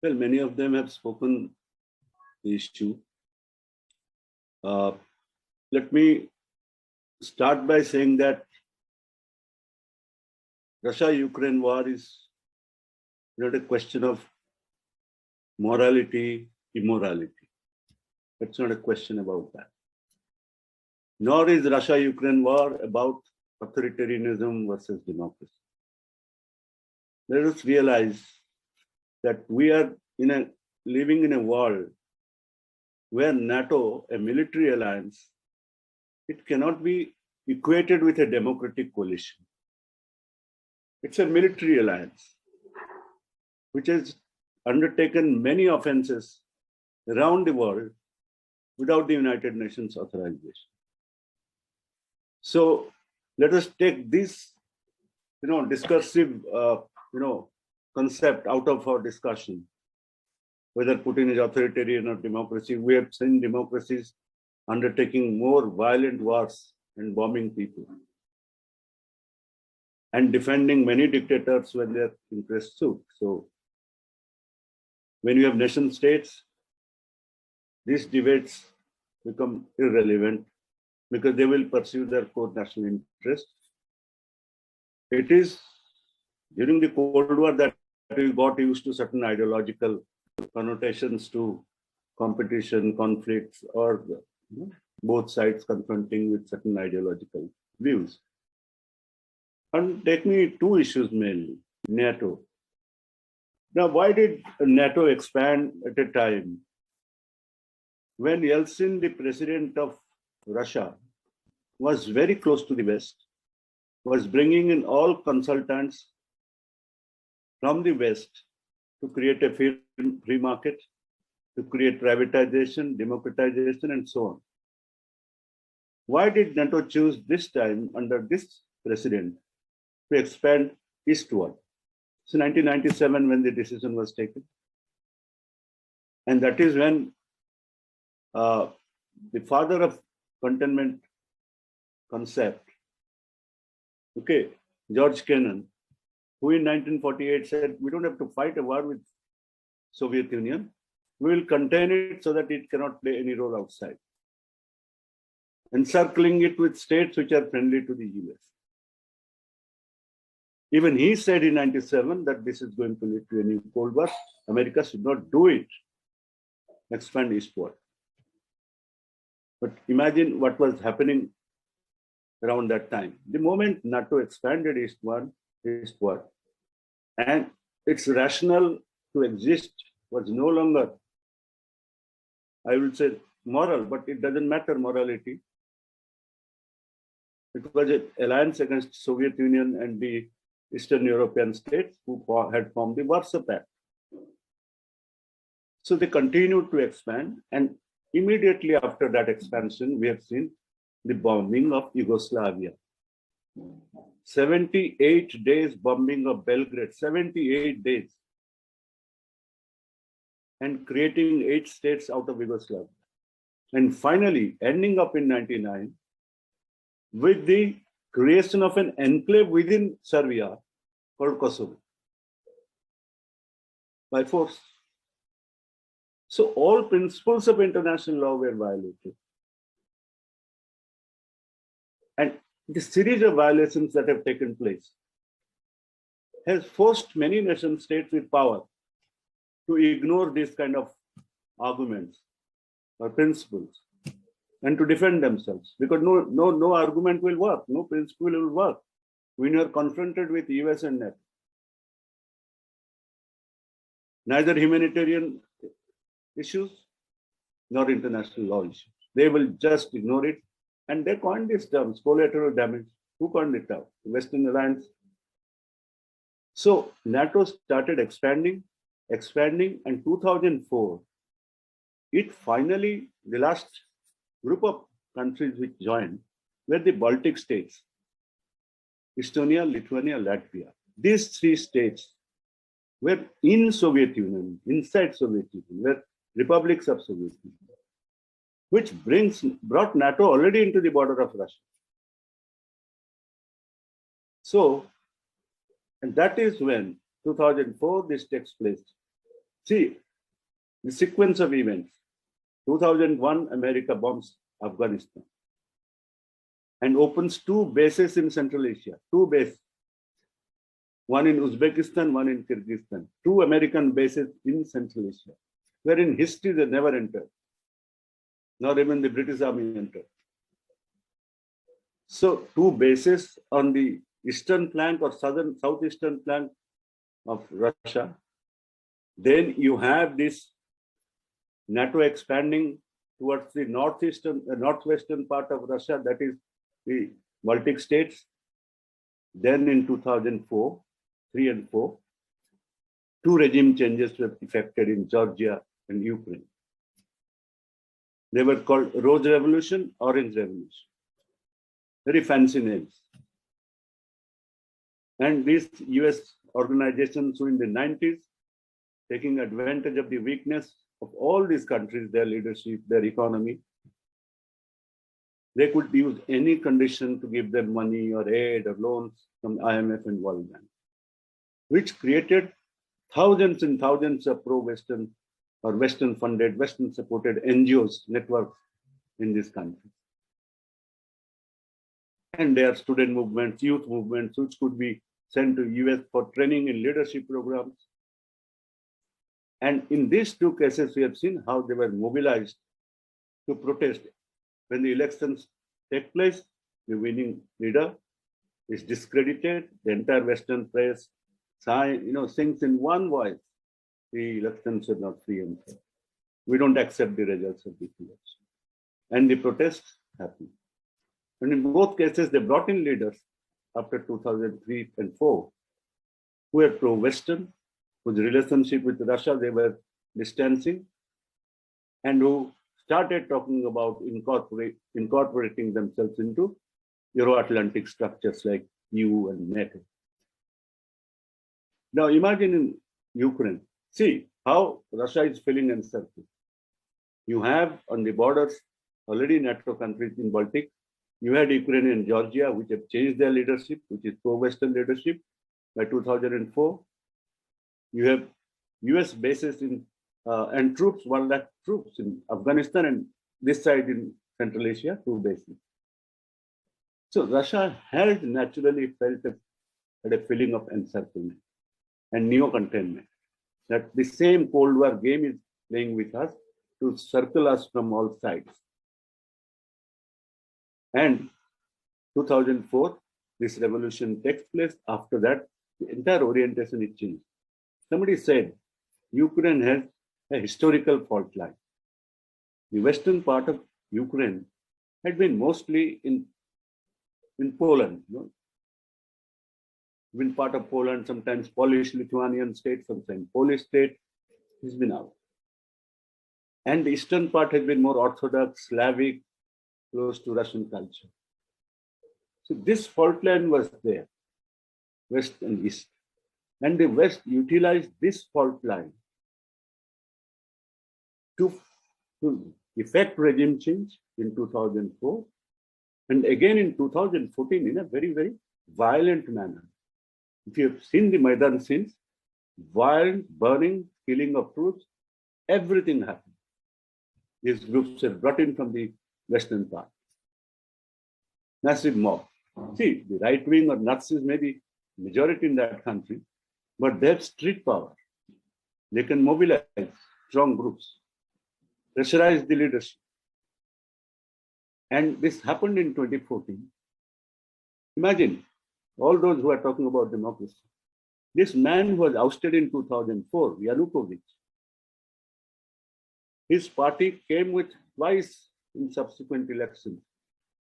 Many of them have spoken the issue. Let me start by saying that Russia-Ukraine war is not a question of morality, immorality. It's not a question about that. Nor is Russia-Ukraine war about authoritarianism versus democracy. Let us realize that we are living in a world where NATO, a military alliance, it cannot be equated with a democratic coalition. It's a military alliance which has undertaken many offenses around the world without the United Nations authorization. So let us take this, discursive, concept out of our discussion. Whether Putin is authoritarian or democracy, we have seen democracies undertaking more violent wars and bombing people and defending many dictators when their interests suit. So when you have nation states, these debates become irrelevant because they will pursue their core national interest. It is during the Cold War that we got used to certain ideological connotations to competition, conflicts, or both sides confronting with certain ideological views. And take me two issues mainly. NATO. Now, why did NATO expand at a time when Yeltsin, the president of Russia, was very close to the West, was bringing in all consultants from the West to create a free market, to create privatization, democratization, and so on. Why did NATO choose this time under this president to expand eastward? So 1997 when the decision was taken. And that is when the father of containment concept, George Kennan, who in 1948 said, we don't have to fight a war with Soviet Union. We will contain it so that it cannot play any role outside. Encircling it with states which are friendly to the US. Even he said in 97 that this is going to lead to a new Cold War. America should not do it. Expand eastward. But imagine what was happening around that time. The moment NATO expanded eastward, and its rationale to exist was no longer, I would say, moral, but it doesn't matter morality. It was an alliance against Soviet Union and the Eastern European states who had formed the Warsaw Pact. So they continued to expand, and immediately after that expansion, we have seen the bombing of Yugoslavia. 78 days bombing of Belgrade, 78 days. And creating 8 states out of Yugoslavia. And finally, ending up in 99 with the creation of an enclave within Serbia called Kosovo by force. So all principles of international law were violated. And the series of violations that have taken place has forced many nation states with power to ignore these kind of arguments or principles and to defend themselves, because no argument will work, no principle will work when you are confronted with US and NATO. Neither humanitarian issues nor international law issues. They will just ignore it. And they coined these terms, collateral damage. Who coined it out? The Western Alliance. So NATO started expanding, and 2004, it finally, the last group of countries which joined were the Baltic states, Estonia, Lithuania, Latvia. These 3 states were in Soviet Union, inside Soviet Union, were republics of Soviet Union, which brought NATO already into the border of Russia. So, and that is when 2004, this takes place. See, the sequence of events. 2001, America bombs Afghanistan and opens 2 bases in Central Asia, 2 bases. One in Uzbekistan, one in Kyrgyzstan. 2 American bases in Central Asia, where in history they never entered. Not even the British Army entered. So 2 bases on the eastern flank or southeastern flank of Russia. Then you have this NATO expanding towards the northwestern part of Russia, that is the Baltic states. Then in 2004, 3 and 4, 2 regime changes were effected in Georgia and Ukraine. They were called Rose Revolution, Orange Revolution. Very fancy names. And these US organizations who in the 90s, taking advantage of the weakness of all these countries, their leadership, their economy, they could use any condition to give them money or aid or loans from IMF and World Bank, which created thousands and thousands of pro-Western or Western-funded, Western-supported NGOs networks in this country. And there are student movements, youth movements, which could be sent to US for training in leadership programs. And in these 2 cases, we have seen how they were mobilized to protest. When the elections take place, the winning leader is discredited. The entire Western press sings in one voice, the elections are not free and fair. We don't accept the results of this election. And the protests happen. And in both cases, they brought in leaders after 2003 and 4 who were pro-Western, whose relationship with Russia they were distancing, and who started talking about incorporating themselves into Euro-Atlantic structures like EU and NATO. Now imagine in Ukraine, see how Russia is feeling uncertain. You have on the borders already NATO countries in Baltic. You had Ukraine and Georgia, which have changed their leadership, which is pro-Western leadership by 2004. You have US bases in and troops, 1 lakh troops in Afghanistan, and this side in Central Asia, 2 bases. So Russia has naturally had a feeling of uncertainty and neo-containment, that the same Cold War game is playing with us to circle us from all sides. And 2004, this revolution takes place. After that, the entire orientation is changed. Somebody said Ukraine has a historical fault line. The western part of Ukraine had been mostly in Poland, been part of Poland, sometimes Polish-Lithuanian state, sometimes Polish state, has been out. And the eastern part has been more Orthodox, Slavic, close to Russian culture. So this fault line was there, west and east. And the West utilized this fault line to effect regime change in 2004, and again in 2014 in a very, very violent manner. If you have seen the Maidan scenes, violent, burning, killing of troops, everything happened. These groups are brought in from the western part. Massive mob. See, the right wing or Nazis may be majority in that country, but they have street power. They can mobilize strong groups, pressurize the leadership. And this happened in 2014. Imagine all those who are talking about democracy. This man who was ousted in 2004, Yanukovych, his party came with twice in subsequent elections.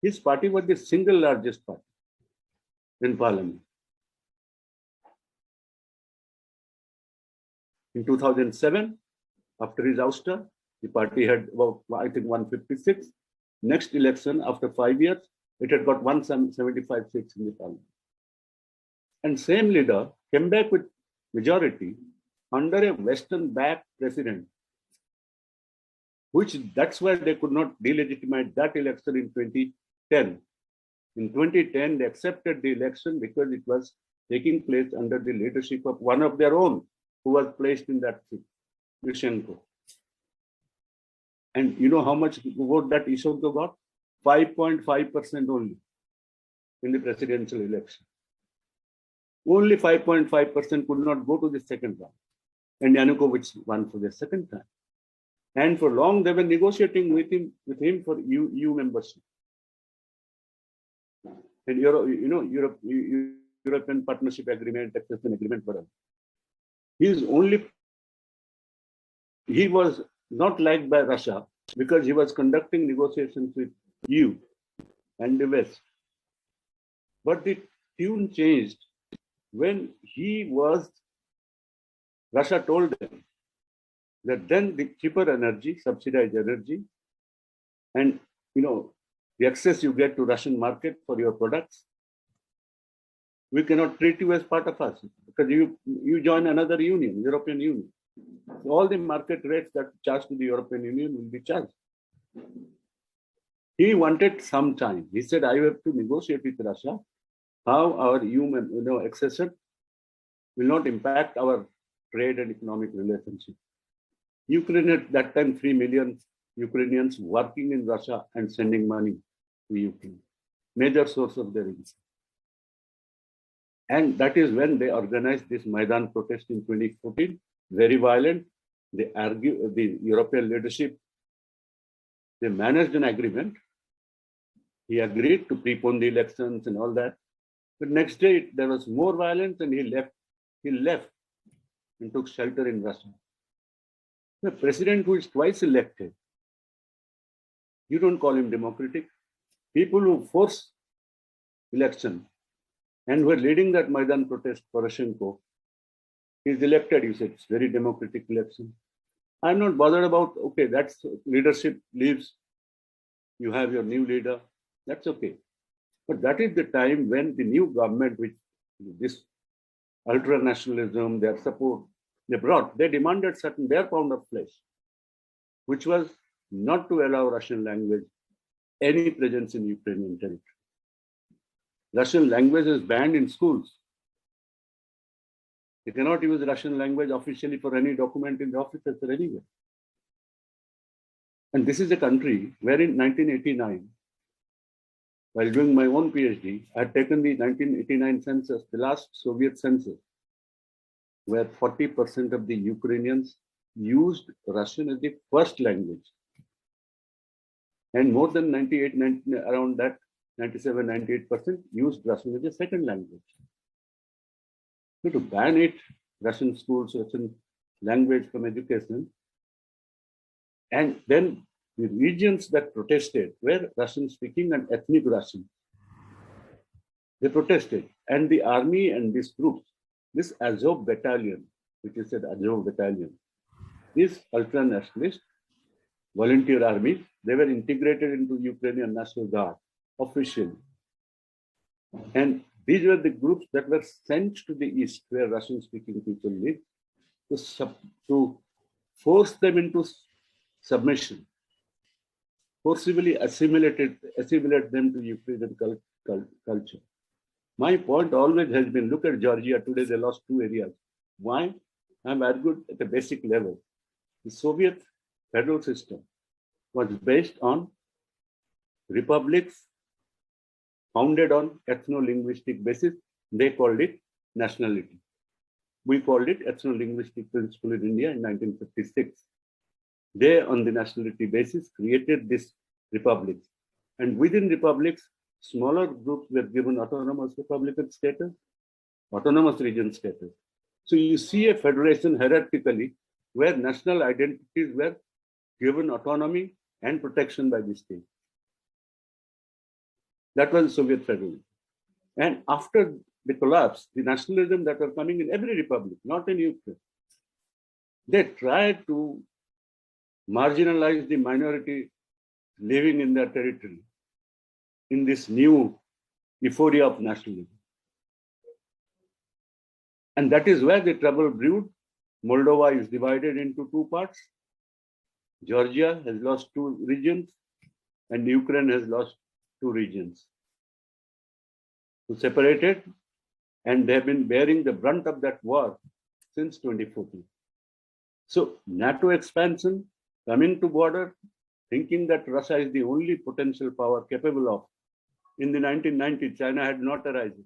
His party was the single largest party in parliament. In 2007, after his ouster, the party had about, I think, 156. Next election, after 5 years, it had got 175 seats in the parliament. And same leader came back with majority under a Western-backed president, that's why they could not delegitimize that election in 2010. In 2010, they accepted the election because it was taking place under the leadership of one of their own who was placed in that seat, Yushchenko. And you know how much vote that Yushchenko got? 5.5% only in the presidential election. Only 5.5% could not go to the second round. And Yanukovych won for the second time. And for long, they were negotiating with him for EU membership. And European Partnership Agreement, Accession Agreement, whatever. He was not liked by Russia because he was conducting negotiations with EU and the West. But the tune changed when Russia told them that then the cheaper energy, subsidized energy, and the access you get to Russian market for your products, we cannot treat you as part of us because you join another union, European Union. So all the market rates that charged to the European Union will be charged. He wanted some time. He said, I have to negotiate with Russia how our EU accession will not impact our trade and economic relationship. Ukraine at that time, 3 million Ukrainians working in Russia and sending money to Ukraine. Major source of their income. And that is when they organized this Maidan protest in 2014, very violent. They argued, the European leadership, they managed an agreement. He agreed to prepone the elections and all that. But next day, there was more violence and he left. He left and took shelter in Russia. The president who is twice elected, you don't call him democratic. People who force election and were leading that Maidan protest, Poroshenko, is elected. You said it's very democratic election. I'm not bothered about, okay, that's leadership leaves. You have your new leader. That's okay. But that is the time when the new government, which this ultra-nationalism, their support, they demanded their pound of flesh, which was not to allow Russian language any presence in Ukrainian territory. Russian language is banned in schools. You cannot use Russian language officially for any document in the offices or anywhere. And this is a country where in 1989, while doing my own PhD, I had taken the 1989 census, the last Soviet census, where 40% of the Ukrainians used Russian as the first language. And more than 97, 98% used Russian as a second language. So to ban it, Russian schools, Russian language from education, and then the regions that protested were Russian speaking and ethnic Russian. They protested, and the army and these groups, this Azov battalion, which is an Azov battalion, these ultra-nationalist volunteer armies, they were integrated into Ukrainian National Guard officially. And these were the groups that were sent to the east, where Russian-speaking people live, to force them into submission, forcibly assimilate them to Ukrainian culture. My point always has been, look at Georgia today, they lost 2 areas. Why? I'm argued at a basic level. The Soviet federal system was based on republics founded on ethno-linguistic basis. They called it nationality. We called it ethno-linguistic principle in India in 1956. They, on the nationality basis, created this republics. And within republics, smaller groups were given autonomous republican status, autonomous region status. So you see a federation hierarchically where national identities were given autonomy and protection by the state. That was Soviet federalism. And after the collapse, the nationalism that were coming in every republic, not in Ukraine, they tried to marginalize the minority living in their territory in this new euphoria of nationalism. And that is where the trouble brewed. Moldova is divided into 2 parts. Georgia has lost 2 regions, and Ukraine has lost 2 regions. So separated, And they have been bearing the brunt of that war since 2014. So NATO expansion, coming to border, thinking that Russia is the only potential power capable of. In the 1990s, China had not arisen.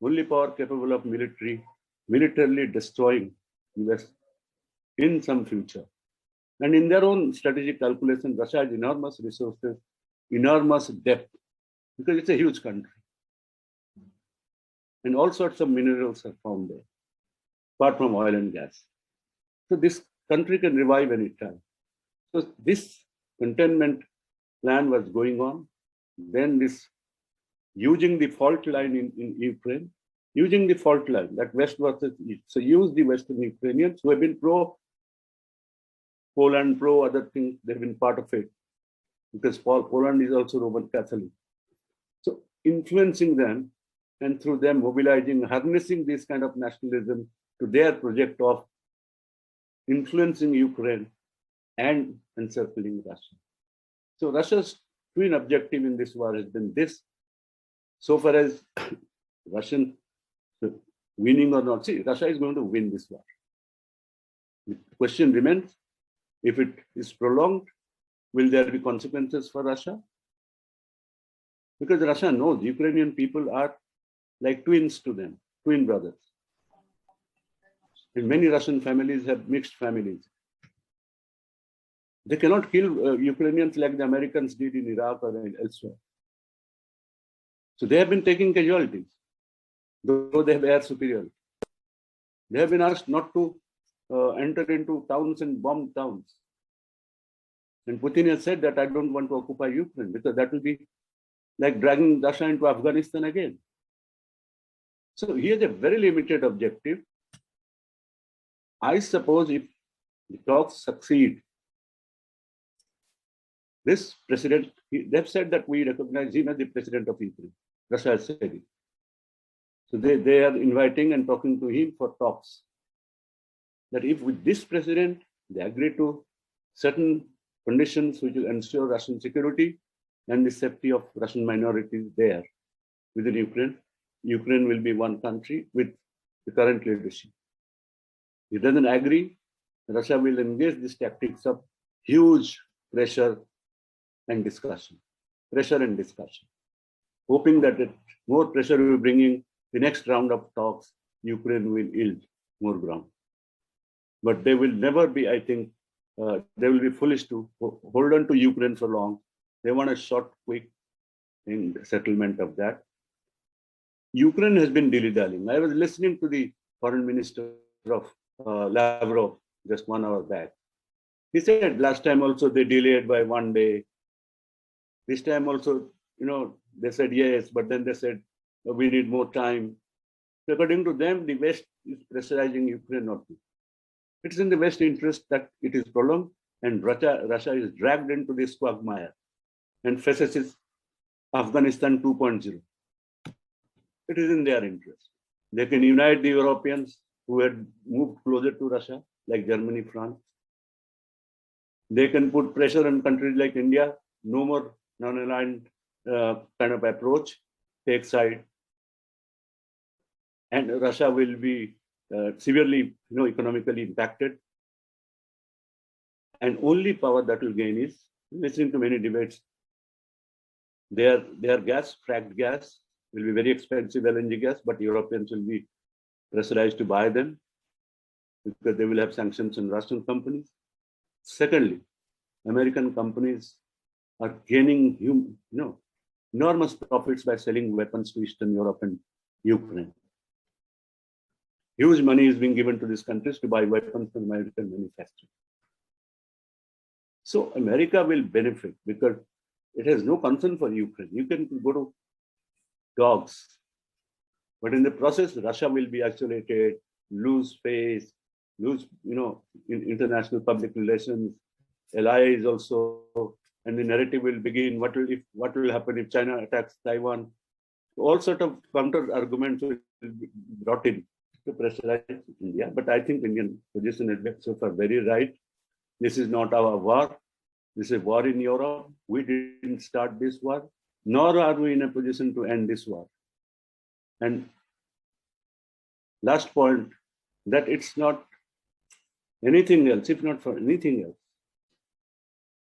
Only power capable of militarily destroying US in some future. And in their own strategic calculation, Russia has enormous resources, enormous depth, because it's a huge country. And all sorts of minerals are found there, apart from oil and gas. So this country can revive any time. So this containment plan was going on. Then this using the fault line in Ukraine, using the fault line, that West versus East. So use the Western Ukrainians who have been pro-Poland, pro-other things, they've been part of it. Because Poland is also Roman Catholic. So influencing them and through them mobilizing, harnessing this kind of nationalism to their project of influencing Ukraine and encircling Russia. So Russia's twin objective in this war has been this. So far as Russian winning or not, see, Russia is going to win this war. The question remains, if it is prolonged, will there be consequences for Russia? Because Russia knows Ukrainian people are like twins to them, twin brothers. And many Russian families have mixed families. They cannot kill Ukrainians like the Americans did in Iraq or elsewhere. So they have been taking casualties, though they have air superiority. They have been asked not to enter into towns and bomb towns. And Putin has said that I don't want to occupy Ukraine because that will be like dragging Russia into Afghanistan again. So he has a very limited objective. I suppose if the talks succeed, this president, they've said that we recognize him as the president of Ukraine. Russia has said it. So they are inviting and talking to him for talks. That if with this president, they agree to certain conditions which will ensure Russian security and the safety of Russian minorities there within Ukraine, Ukraine will be one country with the current leadership. If it doesn't agree, Russia will engage these tactics of huge pressure and discussion, hoping that more pressure will bring in the next round of talks, Ukraine will yield more ground. But they will never be, I think, they will be foolish to hold on to Ukraine for long. They want a short, quick settlement of that. Ukraine has been dilly-dallying. I was listening to the foreign minister of Lavrov just 1 hour back. He said last time also they delayed by 1 day. This time also, they said yes, but then they said we need more time. So according to them, the West is pressurizing Ukraine not to. It is in the West interest that it is prolonged and Russia is dragged into this quagmire and faces Afghanistan 2.0. It is in their interest. They can unite the Europeans who had moved closer to Russia, like Germany, France. They can put pressure on countries like India, no more non-aligned kind of approach, take side. And Russia will be severely, economically impacted. And only power that will gain is, listening to many debates, their gas, fracked gas, will be very expensive LNG gas, but Europeans will be pressurized to buy them because they will have sanctions on Russian companies. Secondly, American companies are gaining enormous profits by selling weapons to Eastern Europe and Ukraine. Huge money is being given to these countries to buy weapons from American manufacturers. So America will benefit because it has no concern for Ukraine. You can go to dogs, but in the process, Russia will be isolated, lose face, lose, in international public relations, allies also, and the narrative will begin. What will happen if China attacks Taiwan? All sort of counter arguments will be brought in to pressurize India. But I think Indian position has been so far very right. This is not our war. This is a war in Europe. We didn't start this war, nor are we in a position to end this war. And last point, that it's not anything else, if not for anything else,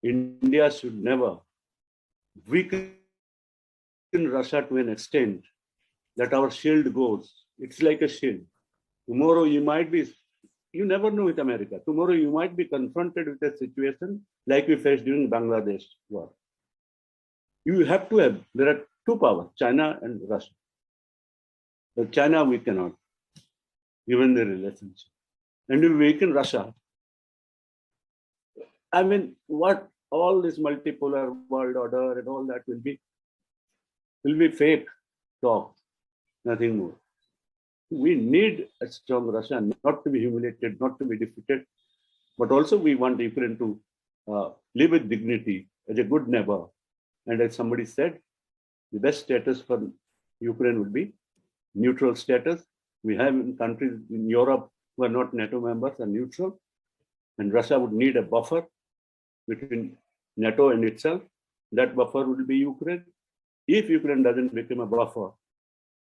India should never weaken Russia to an extent that our shield goes. It's like a shield. Tomorrow you might be, you never know with America. Tomorrow you might be confronted with a situation like we faced during Bangladesh war. You have to have, there are two powers, China and Russia. But China we cannot, given the relationship. And if we weaken Russia, I mean, what all this multipolar world order and all that will be fake talk, nothing more. We need a strong Russia, not to be humiliated, not to be defeated, but also we want Ukraine to live with dignity as a good neighbor. And as somebody said, the best status for Ukraine would be neutral status. We have countries in Europe who are not NATO members and neutral, and Russia would need a buffer between NATO and itself. That buffer would be Ukraine. If Ukraine doesn't become a buffer,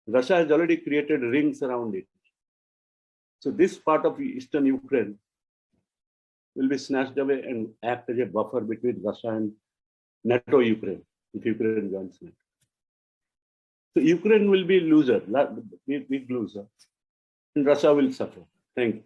Russia has already created rings around it. So this part of eastern Ukraine will be snatched away and act as a buffer between Russia and NATO Ukraine, if Ukraine joins NATO. So Ukraine will be loser, big loser, and Russia will suffer. Thank you.